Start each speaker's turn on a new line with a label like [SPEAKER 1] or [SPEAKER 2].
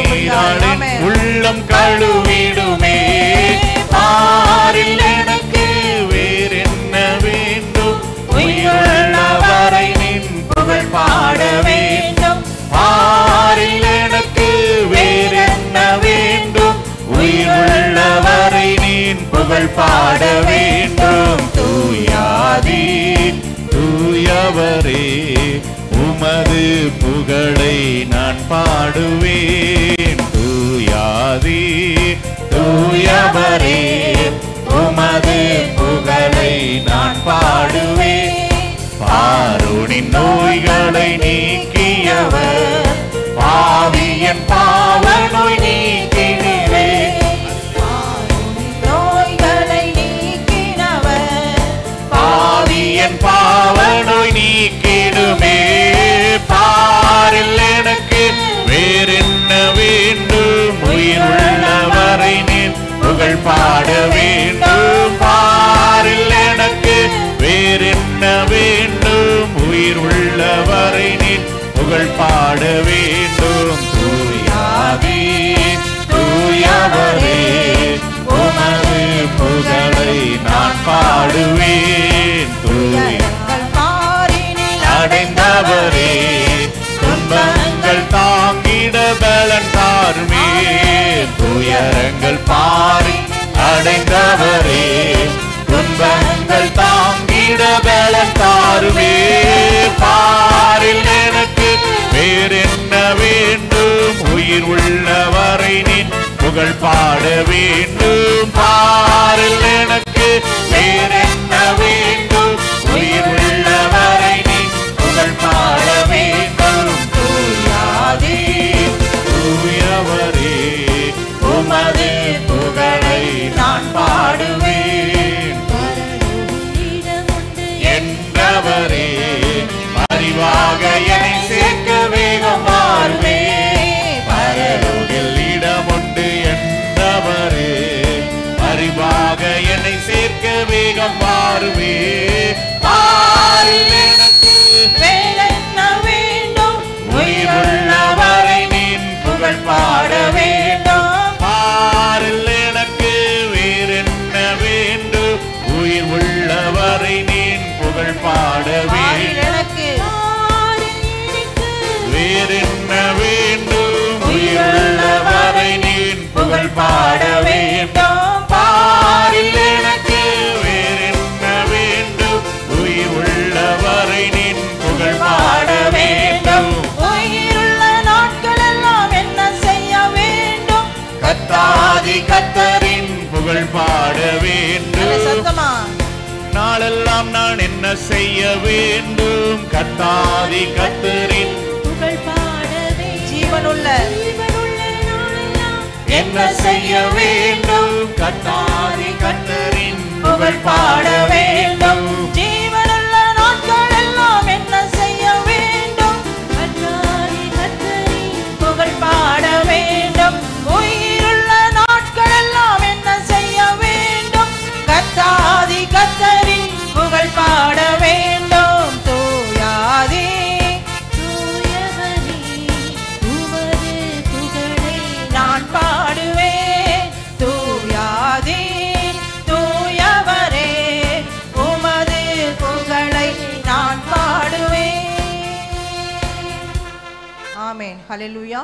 [SPEAKER 1] நீராளின் உள்ளம் கழுவிடுமே. பாரில் எனக்கு வேறென்ன வேண்டும், உயிருள்ளவரை நின் புகழ் பாட வேண்டும். பாரில் எனக்கு வேறென்ன வேண்டும், உயிருள்ளவரை நின் புகழ் பாட வேண்டும். தூயாதி தூயவரே உமது புகழை நான் பாடுவேன். தூயாதி தூயவரே உமது புகழை நான் பாடுவேன். பார்வோனின் நோய்களை நீக்கியவர், பாவியன் பாவ நோய் நீக்கினீரே.
[SPEAKER 2] நோய்களை நீக்கினவர்,
[SPEAKER 1] பாவியன் பாவ நோய் நீக்கிடுமே. பாரில் எனக்கு வேறென்ன வேண்டும், உயிருள்ளவரை நின் புகழ் பாட வேண்டும். பாரில் எனக்கு வேறென்ன வேண்டும், உயிருள்ளவரை நின் புகழ் பாட வேண்டும். தூயாதி தூயவரே உமது புகழை நான் பாடுவேன்.
[SPEAKER 2] துயரங்கள் பாரினில்
[SPEAKER 1] அடைந்தவரே துன்பங்கள் தாங்கிட பலன் தாருமே. துயரங்கள் பாரி அடைந்தவரே துன்பங்கள் தாங்கிட பலன் தாருமே. பாரில் எனக்கு வேறென்ன வேண்டும், உயிர் உள்ளவரை நின் புகழ் பாட வேண்டும். பாரில் எனக்கு வேறென்ன வேண்டும், உயிர் உள்ளவரை நின் புகழ் பாட வேண்டும். தூயாதி தூயவரே உமது புகழை நான் பாடுவேன். என்றவரே அறிவாக என்னை சேர்க்க வேகம் வாழ்வே. பரலோகில் இடமுண்டு என்றவரே அறிவாக என்னை சேர்க்க வேகம் வாழ்வே. பாரில் எனக்கு
[SPEAKER 2] வேறென்ன வேண்டும்,
[SPEAKER 1] உயிருள்ளவரை நின் புகழ் பாட வேண்டும். பாரில் எனக்கு வேறென்ன வேண்டும், உயிர் உள்ளவரை நின் புகழ் பாட வேண்டும்.
[SPEAKER 2] எனக்கு
[SPEAKER 1] வேறென்ன வேண்டும், உயிருள்ளவரை நின் புகழ் பாட வேண்டும். பாரில் எனக்கு வேறென்ன வேண்டும், உயிர் உள்ளவரை நின் புகழ் பாட வேண்டும்.
[SPEAKER 2] உயிருள்ள நாட்கள் எல்லாம் என்ன செய்ய வேண்டும்,
[SPEAKER 1] கர்த்தாதி கர்த்தரின் புகழ் பாட வேண்டும்.
[SPEAKER 2] சத்தமா
[SPEAKER 1] நாளெல்லாம் நான் என்ன செய்ய வேண்டும், கர்த்தாதி கர்த்தரின்
[SPEAKER 2] புகழ் பாடவே. ஜீவனுள்ள நாளெல்லாம்
[SPEAKER 1] என்ன செய்ய வேண்டும், கர்த்தாதி கர்த்தரின் புகழ் பாட வேண்டும்.
[SPEAKER 2] ஜீவனுள்ள நாட்கள் எல்லாம் என்ன செய்ய வேண்டும், கர்த்தாதி கர்த்தரின் புகழ் பாட வேண்டும். உயிருள்ள நாட்கள் எல்லாம் என்ன செய்ய வேண்டும், கர்த்தாதி கர்த்தரின் புகழ் பாட வேண்டும். தூயாதி தூயவரே உமது புகழை நான் பாடுவேன். தூயாதி தூயவரே உமது புகழை நான் பாடுவேன். ஆமென். ஹல்லேலூயா.